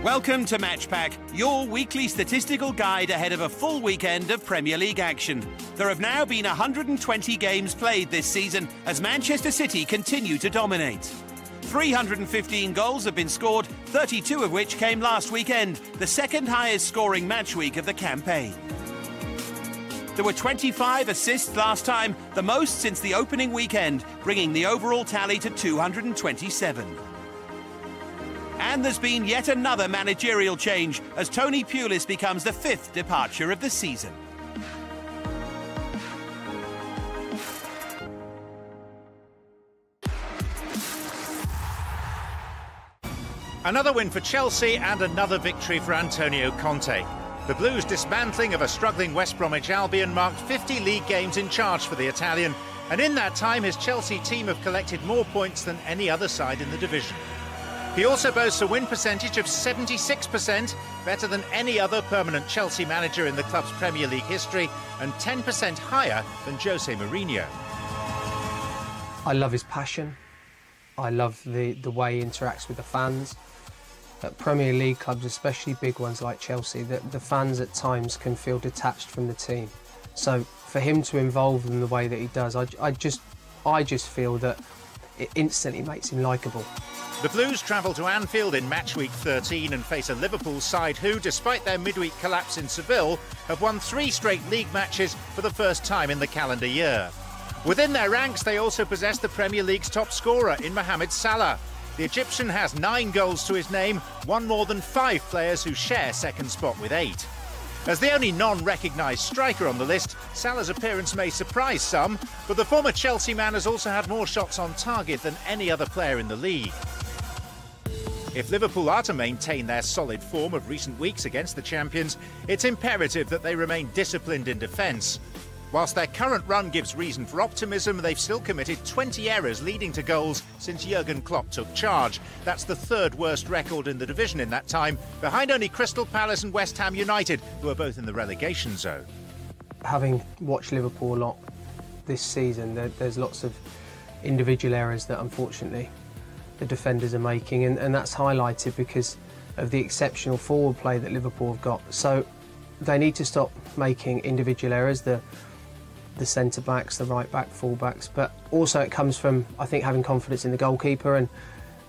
Welcome to MatchPack, your weekly statistical guide ahead of a full weekend of Premier League action. There have now been 120 games played this season as Manchester City continue to dominate. 315 goals have been scored, 32 of which came last weekend, the second highest scoring match week of the campaign. There were 25 assists last time, the most since the opening weekend, bringing the overall tally to 227. And there's been yet another managerial change as Tony Pulis becomes the fifth departure of the season. Another win for Chelsea and another victory for Antonio Conte. The Blues' dismantling of a struggling West Bromwich Albion marked 50 league games in charge for the Italian, and in that time his Chelsea team have collected more points than any other side in the division. He also boasts a win percentage of 76%, better than any other permanent Chelsea manager in the club's Premier League history, and 10% higher than Jose Mourinho. I love his passion. I love the way he interacts with the fans. At Premier League clubs, especially big ones like Chelsea, the fans at times can feel detached from the team. So for him to involve them the way that he does, I just feel that it instantly makes him likeable. The Blues travel to Anfield in match week 13 and face a Liverpool side who, despite their midweek collapse in Seville, have won 3 straight league matches for the first time in the calendar year. Within their ranks, they also possess the Premier League's top scorer in Mohamed Salah. The Egyptian has 9 goals to his name, one more than 5 players who share second spot with 8. As the only non-recognised striker on the list, Salah's appearance may surprise some, but the former Chelsea man has also had more shots on target than any other player in the league. If Liverpool are to maintain their solid form of recent weeks against the champions, it's imperative that they remain disciplined in defence. Whilst their current run gives reason for optimism, they've still committed 20 errors leading to goals since Jurgen Klopp took charge. That's the 3rd worst record in the division in that time, behind only Crystal Palace and West Ham United, who are both in the relegation zone. Having watched Liverpool a lot this season, there's lots of individual errors that unfortunately the defenders are making, and that's highlighted because of the exceptional forward play that Liverpool have got. So they need to stop making individual errors, the centre-backs, the right-back, full-backs, but also it comes from, I think, having confidence in the goalkeeper, and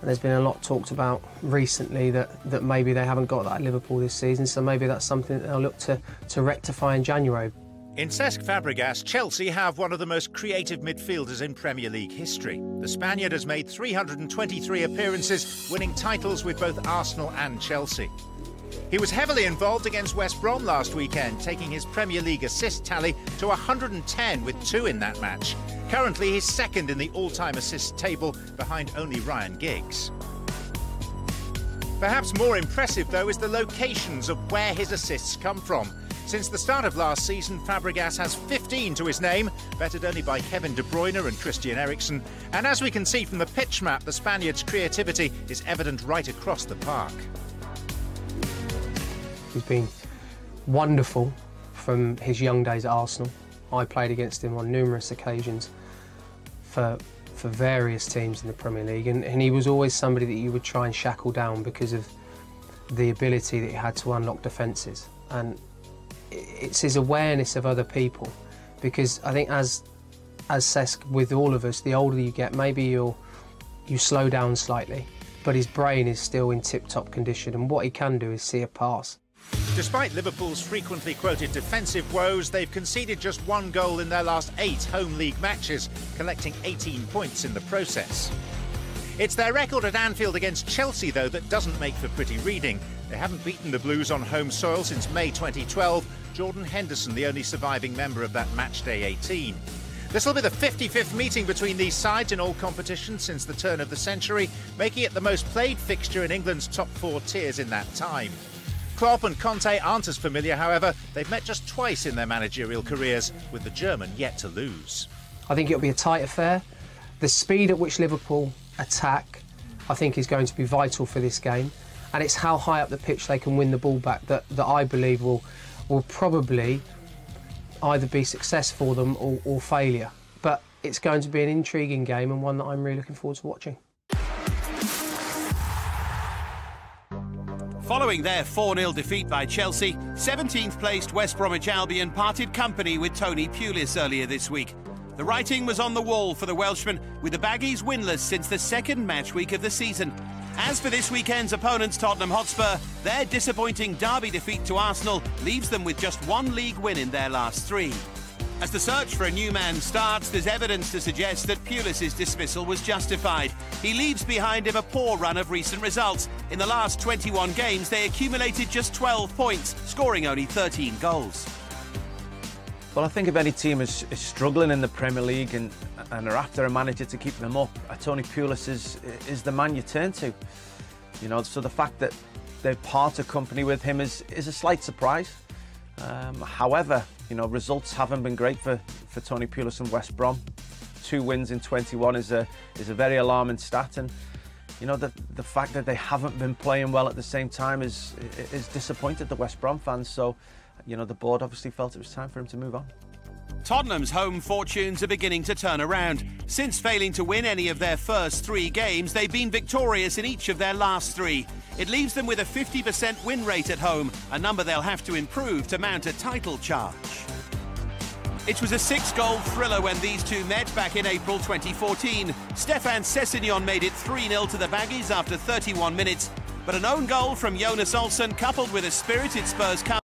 there's been a lot talked about recently that maybe they haven't got that at Liverpool this season, so maybe that's something that they'll look to rectify in January. In Cesc Fabregas, Chelsea have one of the most creative midfielders in Premier League history. The Spaniard has made 323 appearances, winning titles with both Arsenal and Chelsea. He was heavily involved against West Brom last weekend, taking his Premier League assist tally to 110 with 2 in that match. Currently, he's second in the all-time assist table, behind only Ryan Giggs. Perhaps more impressive, though, is the locations of where his assists come from. Since the start of last season, Fabregas has 15 to his name, bettered only by Kevin De Bruyne and Christian Eriksen. And as we can see from the pitch map, the Spaniard's creativity is evident right across the park. He's been wonderful from his young days at Arsenal. I played against him on numerous occasions for various teams in the Premier League, and he was always somebody that you would try and shackle down because of the ability that he had to unlock defences. And it's his awareness of other people, because I think as Cesc, with all of us, the older you get, maybe you slow down slightly, but his brain is still in tip-top condition, and what he can do is see a pass. Despite Liverpool's frequently quoted defensive woes, they've conceded just 1 goal in their last 8 home league matches, collecting 18 points in the process. It's their record at Anfield against Chelsea, though, that doesn't make for pretty reading. They haven't beaten the Blues on home soil since May 2012, Jordan Henderson the only surviving member of that matchday 18. This will be the 55th meeting between these sides in all competitions since the turn of the century, making it the most played fixture in England's top 4 tiers in that time. Klopp and Conte aren't as familiar, however. They've met just twice in their managerial careers, with the German yet to lose. I think it'll be a tight affair. The speed at which Liverpool attack, I think, is going to be vital for this game, and it's how high up the pitch they can win the ball back that I believe will probably either be success for them or failure. But it's going to be an intriguing game, and one that I'm really looking forward to watching. Following their 4-0 defeat by Chelsea, 17th placed West Bromwich Albion parted company with Tony Pulis earlier this week. The writing was on the wall for the Welshman, with the Baggies winless since the second match week of the season. As for this weekend's opponents, Tottenham Hotspur, their disappointing derby defeat to Arsenal leaves them with just one league win in their last 3. As the search for a new man starts, there's evidence to suggest that Pulis' dismissal was justified. He leaves behind him a poor run of recent results. In the last 21 games, they accumulated just 12 points, scoring only 13 goals. Well, I think if any team is struggling in the Premier League and are after a manager to keep them up, Tony Pulis is the man you turn to. You know, so the fact that they've parted company with him is a slight surprise. However, you know, results haven't been great for Tony Pulis and West Brom. 2 wins in 21 is a very alarming stat, and you know the fact that they haven't been playing well at the same time is disappointed the West Brom fans. So, you know, the board obviously felt it was time for him to move on. Tottenham's home fortunes are beginning to turn around. Since failing to win any of their first 3 games, they've been victorious in each of their last 3. It leaves them with a 50% win rate at home, a number they'll have to improve to mount a title charge. It was a 6-goal thriller when these two met back in April 2014. Stefan Sessegnon made it 3-0 to the Baggies after 31 minutes, but an own goal from Jonas Olsson, coupled with a spirited Spurs comeback,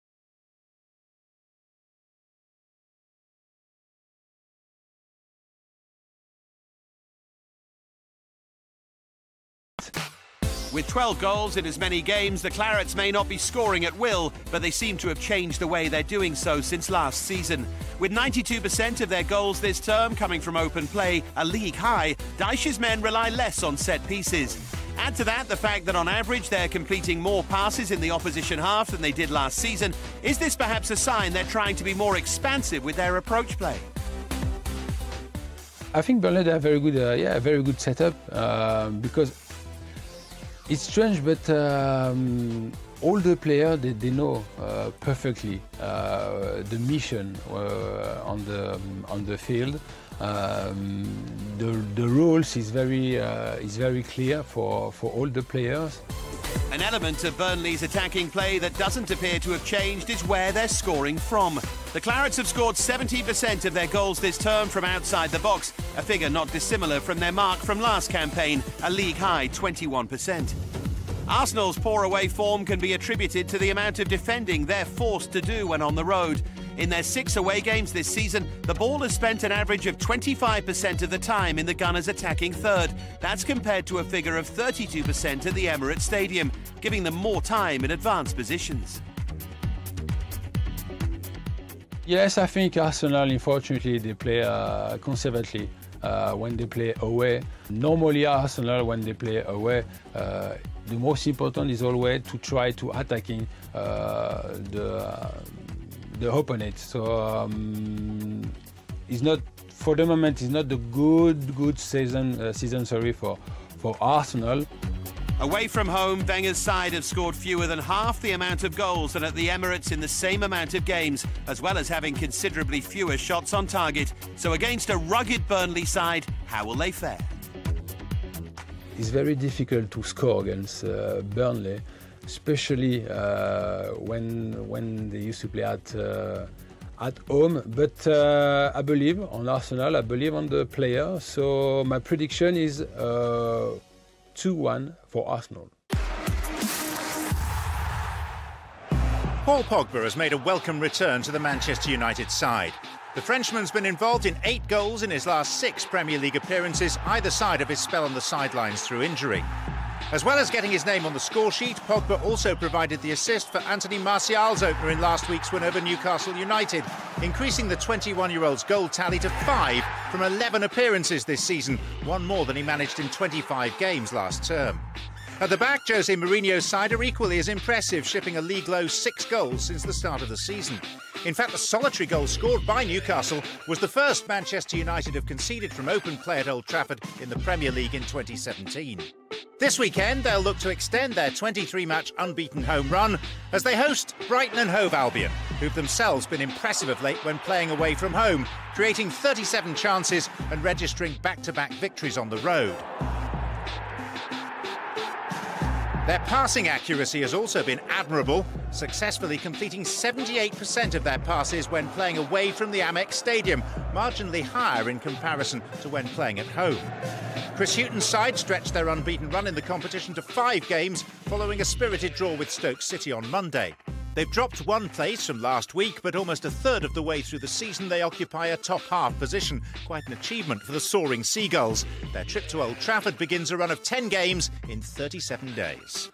with 12 goals in as many games, the Clarets may not be scoring at will, but they seem to have changed the way they're doing so since last season. With 92% of their goals this term coming from open play, a league high, Dyche's men rely less on set pieces. Add to that the fact that on average they're completing more passes in the opposition half than they did last season. Is this perhaps a sign they're trying to be more expansive with their approach play? I think Burnley have a very good setup because it's strange, but all the players they know perfectly the mission on the field. The rules is very clear for all the players. An element of Burnley's attacking play that doesn't appear to have changed is where they're scoring from. The Clarets have scored 70% of their goals this term from outside the box, a figure not dissimilar from their mark from last campaign, a league-high 21%. Arsenal's poor away form can be attributed to the amount of defending they're forced to do when on the road. In their 6 away games this season, the ball has spent an average of 25% of the time in the Gunners' attacking third. That's compared to a figure of 32% at the Emirates Stadium, giving them more time in advanced positions. Yes, I think Arsenal, unfortunately, they play conservatively when they play away. Normally, Arsenal, when they play away, the most important is always to try to attacking the opponent. So it's not, for the moment, it's not the good season for Arsenal. Away from home, Wenger's side have scored fewer than half the amount of goals than at the Emirates in the same amount of games, as well as having considerably fewer shots on target. So against a rugged Burnley side, how will they fare? It's very difficult to score against Burnley, especially when they used to play at home. But I believe on Arsenal, I believe on the player. So my prediction is 2-1 for Arsenal. Paul Pogba has made a welcome return to the Manchester United side. The Frenchman's been involved in 8 goals in his last 6 Premier League appearances, either side of his spell on the sidelines through injury. As well as getting his name on the score sheet, Pogba also provided the assist for Anthony Martial's opener in last week's win over Newcastle United, increasing the 21-year-old's goal tally to 5 from 11 appearances this season, one more than he managed in 25 games last term. At the back, Jose Mourinho's side are equally as impressive, shipping a league-low 6 goals since the start of the season. In fact, the solitary goal scored by Newcastle was the first Manchester United have conceded from open play at Old Trafford in the Premier League in 2017. This weekend, they'll look to extend their 23-match unbeaten home run as they host Brighton and Hove Albion, who've themselves been impressive of late when playing away from home, creating 37 chances and registering back-to-back victories on the road. Their passing accuracy has also been admirable, successfully completing 78% of their passes when playing away from the Amex Stadium, marginally higher in comparison to when playing at home. Chris Hughton's side stretched their unbeaten run in the competition to 5 games following a spirited draw with Stoke City on Monday. They've dropped 1 place from last week, but almost a third of the way through the season they occupy a top half position. Quite an achievement for the soaring Seagulls. Their trip to Old Trafford begins a run of 10 games in 37 days.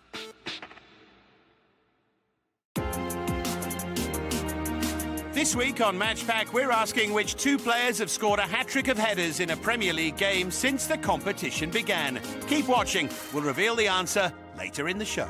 This week on Match Pack, we're asking which 2 players have scored a hat-trick of headers in a Premier League game since the competition began. Keep watching. We'll reveal the answer later in the show.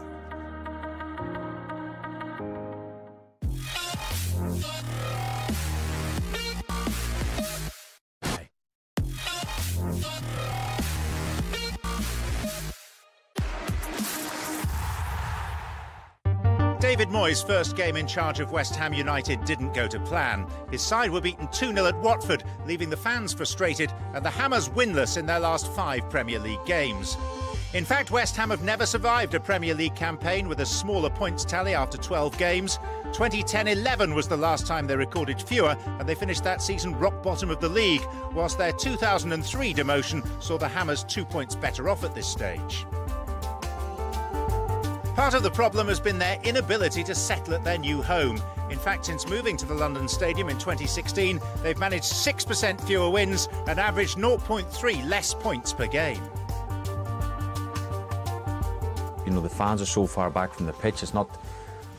David Moyes' first game in charge of West Ham United didn't go to plan. His side were beaten 2-0 at Watford, leaving the fans frustrated, and the Hammers winless in their last 5 Premier League games. In fact, West Ham have never survived a Premier League campaign with a smaller points tally after 12 games. 2010-11 was the last time they recorded fewer, and they finished that season rock bottom of the league, whilst their 2003 demotion saw the Hammers 2 points better off at this stage. Part of the problem has been their inability to settle at their new home. In fact, since moving to the London Stadium in 2016, they've managed 6% fewer wins and averaged 0.3 less points per game. You know, the fans are so far back from the pitch. It's not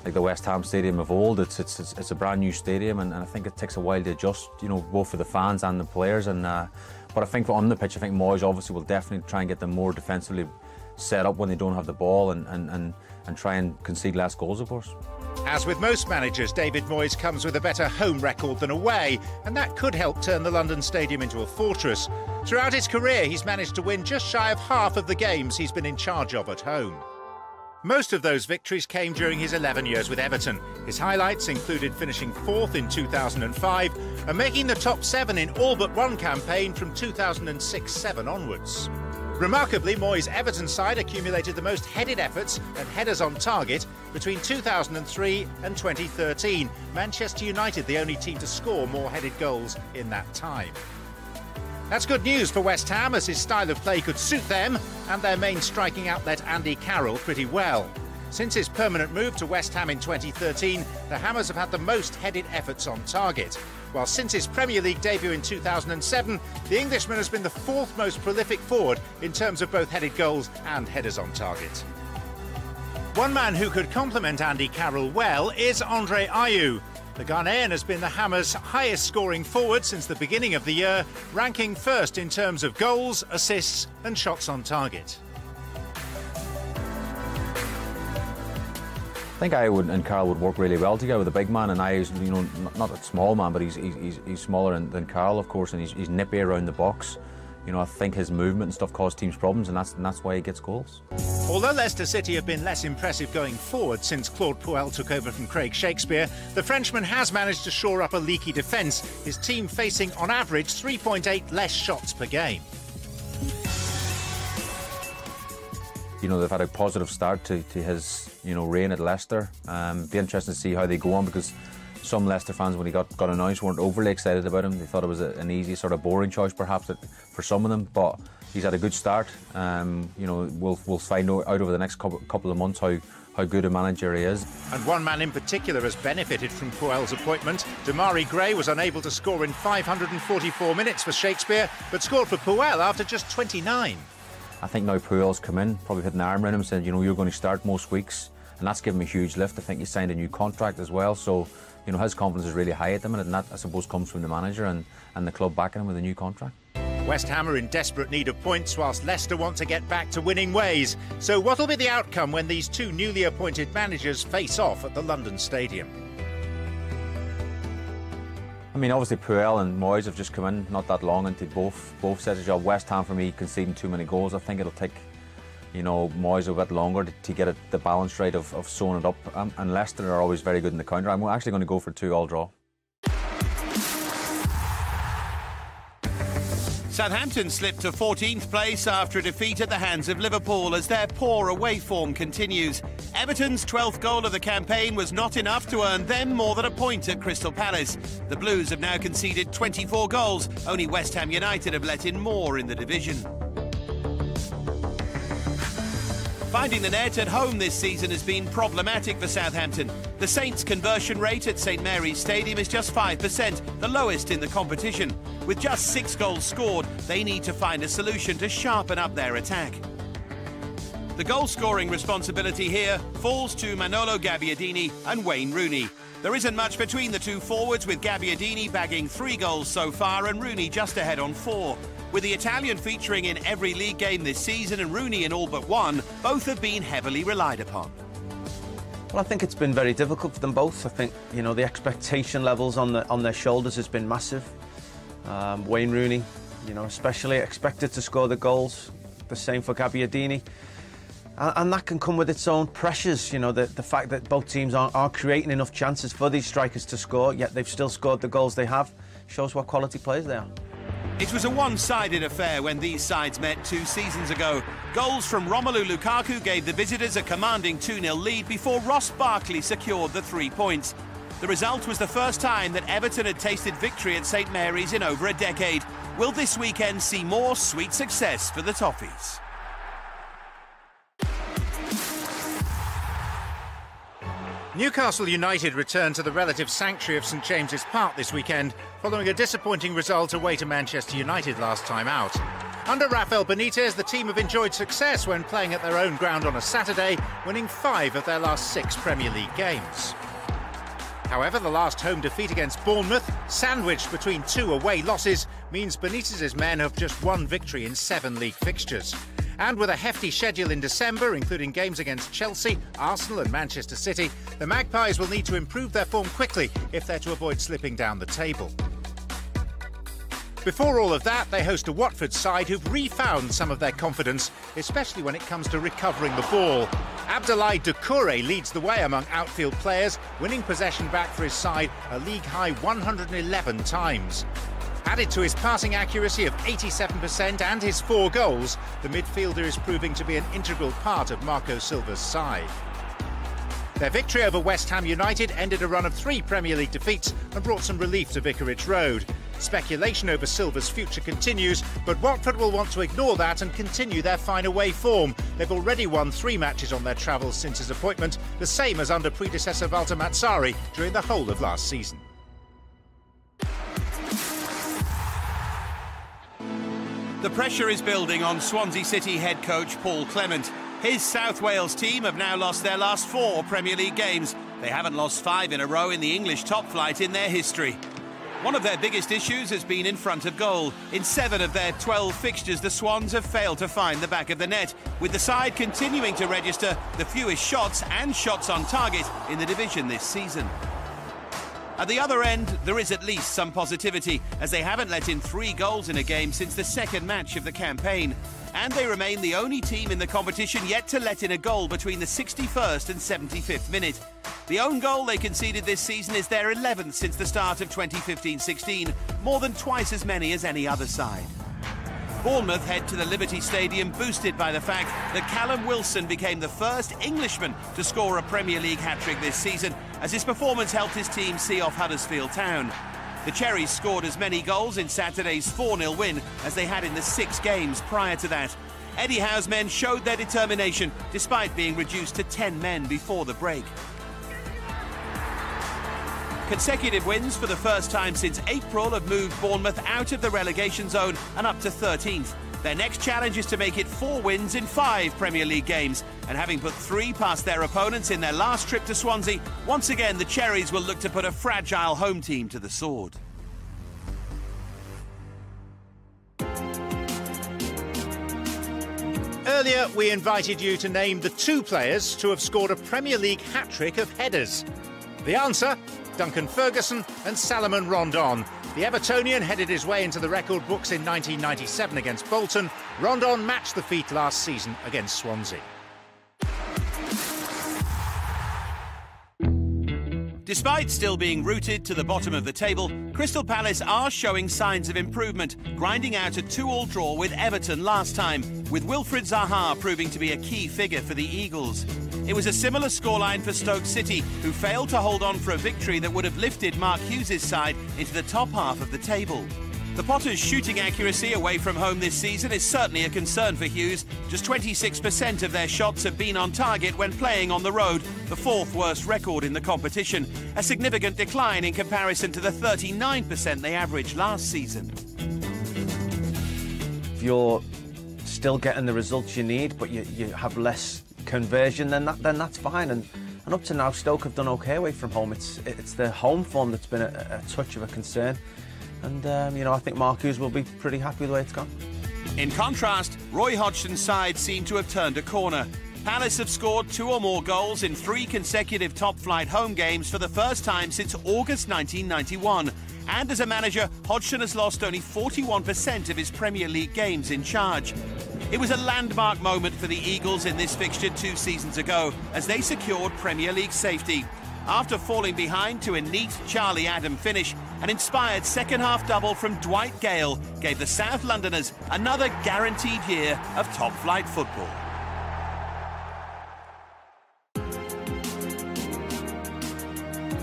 like the West Ham Stadium of old. It's a brand new stadium, and I think it takes a while to adjust, you know, both for the fans and the players. But I think on the pitch, I think Moyes obviously will definitely try and get them more defensively set up when they don't have the ball and try and concede less goals, of course. As with most managers, David Moyes comes with a better home record than away, and that could help turn the London Stadium into a fortress. Throughout his career, he's managed to win just shy of half of the games he's been in charge of at home. Most of those victories came during his 11 years with Everton. His highlights included finishing 4th in 2005 and making the top 7 in all but one campaign from 2006-07 onwards. Remarkably, Moyes' Everton side accumulated the most headed efforts and headers on target between 2003 and 2013. Manchester United, the only team to score more headed goals in that time. That's good news for West Ham, as his style of play could suit them and their main striking outlet Andy Carroll pretty well. Since his permanent move to West Ham in 2013, the Hammers have had the most headed efforts on target. While since his Premier League debut in 2007, the Englishman has been the 4th most prolific forward in terms of both headed goals and headers on target. One man who could complement Andy Carroll well is Andre Ayew. The Ghanaian has been the Hammers' highest scoring forward since the beginning of the year, ranking 1st in terms of goals, assists and shots on target. I think Ayew and Carroll would work really well together with a big man, and Ayew's, you know, not a small man, but he's smaller than Carroll, of course, and he's nippy around the box. You know, I think his movement and stuff cause teams problems, and that's why he gets goals. Although Leicester City have been less impressive going forward since Claude Puel took over from Craig Shakespeare, the Frenchman has managed to shore up a leaky defence, his team facing on average 3.8 less shots per game. You know, they've had a positive start to his, you know, reign at Leicester. Be interesting to see how they go on, because some Leicester fans, when he got announced, weren't overly excited about him. They thought it was an easy, sort of boring choice, perhaps, for some of them. But he's had a good start. You know, we'll find out over the next couple of months how good a manager he is. And one man in particular has benefited from Puel's appointment. Demarai Gray was unable to score in 544 minutes for Shakespeare, but scored for Puel after just 29. I think now Puel's come in, probably put an arm around him and said, you know, you're going to start most weeks, and that's given him a huge lift. I think he signed a new contract as well, so, you know, his confidence is really high at the minute, and that, I suppose, comes from the manager and the club backing him with a new contract. West Ham are in desperate need of points, whilst Leicester want to get back to winning ways. So what'll be the outcome when these two newly appointed managers face off at the London Stadium? I mean, obviously Puel and Moyes have just come in not that long into both sets of job. West Ham, for me, conceding too many goals. I think it'll take, you know, Moyes a bit longer to get the balance right of sewing it up. And Leicester are always very good in the counter. I'm actually going to go for 2-2 draw. Southampton slipped to 14th place after a defeat at the hands of Liverpool as their poor away form continues. Everton's 12th goal of the campaign was not enough to earn them more than a point at Crystal Palace. The Blues have now conceded 24 goals. Only West Ham United have let in more in the division. Finding the net at home this season has been problematic for Southampton. The Saints' conversion rate at St Mary's Stadium is just 5%, the lowest in the competition. With just 6 goals scored, they need to find a solution to sharpen up their attack. The goal-scoring responsibility here falls to Manolo Gabbiadini and Wayne Rooney. There isn't much between the two forwards, with Gabbiadini bagging 3 goals so far and Rooney just ahead on 4. With the Italian featuring in every league game this season and Rooney in all but one, both have been heavily relied upon. Well, I think it's been very difficult for them both. I think, you know, the expectation levels on their shoulders has been massive. Wayne Rooney, you know, especially expected to score the goals. The same for Gabbiadini. And that can come with its own pressures, you know, the fact that both teams are creating enough chances for these strikers to score, yet they've still scored the goals they have, shows what quality players they are. It was a one-sided affair when these sides met 2 seasons ago. Goals from Romelu Lukaku gave the visitors a commanding 2-0 lead before Ross Barkley secured the 3 points. The result was the first time that Everton had tasted victory at St Mary's in over a decade. Will this weekend see more sweet success for the Toffees? Newcastle United returned to the relative sanctuary of St James's Park this weekend, following a disappointing result away to Manchester United last time out. Under Rafael Benitez, the team have enjoyed success when playing at their own ground on a Saturday, winning 5 of their last 6 Premier League games. However, the last home defeat against Bournemouth, sandwiched between 2 away losses, means Benitez's men have just 1 victory in 7 league fixtures. And with a hefty schedule in December, including games against Chelsea, Arsenal and Manchester City, the Magpies will need to improve their form quickly if they're to avoid slipping down the table. Before all of that, they host a Watford side who've refound some of their confidence, especially when it comes to recovering the ball. Abdoulaye Doucouré leads the way among outfield players, winning possession back for his side a league-high 111 times. Added to his passing accuracy of 87% and his 4 goals, the midfielder is proving to be an integral part of Marco Silva's side. Their victory over West Ham United ended a run of 3 Premier League defeats and brought some relief to Vicarage Road. Speculation over Silva's future continues, but Watford will want to ignore that and continue their fine away form. They've already won 3 matches on their travels since his appointment, the same as under predecessor Walter Mazzarri during the whole of last season. The pressure is building on Swansea City head coach Paul Clement. His South Wales team have now lost their last 4 Premier League games. They haven't lost 5 in a row in the English top flight in their history. One of their biggest issues has been in front of goal. In 7 of their 12 fixtures, the Swans have failed to find the back of the net, with the side continuing to register the fewest shots and shots on target in the division this season. At the other end, there is at least some positivity, as they haven't let in 3 goals in a game since the second match of the campaign. And they remain the only team in the competition yet to let in a goal between the 61st and 75th minute. The own goal they conceded this season is their 11th since the start of 2015-16, more than twice as many as any other side. Bournemouth head to the Liberty Stadium boosted by the fact that Callum Wilson became the first Englishman to score a Premier League hat-trick this season, as his performance helped his team see off Huddersfield Town. The Cherries scored as many goals in Saturday's 4-0 win as they had in the 6 games prior to that. Eddie Howe's men showed their determination despite being reduced to 10 men before the break. Consecutive wins for the first time since April have moved Bournemouth out of the relegation zone and up to 13th. Their next challenge is to make it 4 wins in 5 Premier League games. And having put 3 past their opponents in their last trip to Swansea, once again the Cherries will look to put a fragile home team to the sword. Earlier, we invited you to name the 2 players to have scored a Premier League hat-trick of headers. The answer? Duncan Ferguson and Salomon Rondon. The Evertonian headed his way into the record books in 1997 against Bolton. Rondon matched the feat last season against Swansea. Despite still being rooted to the bottom of the table, Crystal Palace are showing signs of improvement, grinding out a 2-2 draw with Everton last time, with Wilfried Zaha proving to be a key figure for the Eagles. It was a similar scoreline for Stoke City, who failed to hold on for a victory that would have lifted Mark Hughes' side into the top half of the table. The Potters' shooting accuracy away from home this season is certainly a concern for Hughes. Just 26% of their shots have been on target when playing on the road, the 4th worst record in the competition, a significant decline in comparison to the 39% they averaged last season. If you're still getting the results you need, but you have less conversion, then that's fine. And up to now, Stoke have done okay away from home. It's the home form that's been a touch of a concern. And, I think Mark Hughes will be pretty happy with the way it's gone. In contrast, Roy Hodgson's side seem to have turned a corner. Palace have scored 2 or more goals in 3 consecutive top-flight home games for the first time since August 1991. And as a manager, Hodgson has lost only 41% of his Premier League games in charge. It was a landmark moment for the Eagles in this fixture 2 seasons ago, as they secured Premier League safety. After falling behind to a neat Charlie Adam finish, an inspired second-half double from Dwight Gale gave the South Londoners another guaranteed year of top-flight football.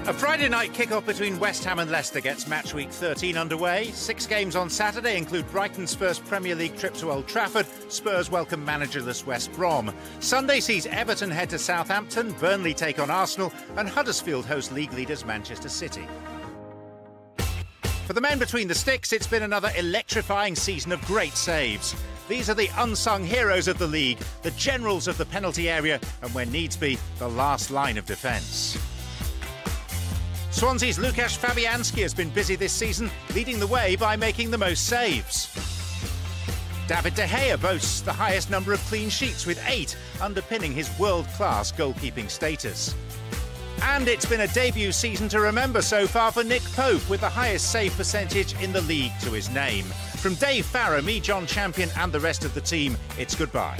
A Friday night kick-off between West Ham and Leicester gets match week 13 underway. 6 games on Saturday include Brighton's first Premier League trip to Old Trafford. Spurs welcome managerless West Brom. Sunday sees Everton head to Southampton, Burnley take on Arsenal, and Huddersfield host league leaders Manchester City. For the men between the sticks, it's been another electrifying season of great saves. These are the unsung heroes of the league, the generals of the penalty area, and when needs be, the last line of defence. Swansea's Łukasz Fabianski has been busy this season, leading the way by making the most saves. David De Gea boasts the highest number of clean sheets with 8, underpinning his world-class goalkeeping status. And it's been a debut season to remember so far for Nick Pope, with the highest save percentage in the league to his name. From Dave Farrar, me, John Champion, and the rest of the team, it's goodbye.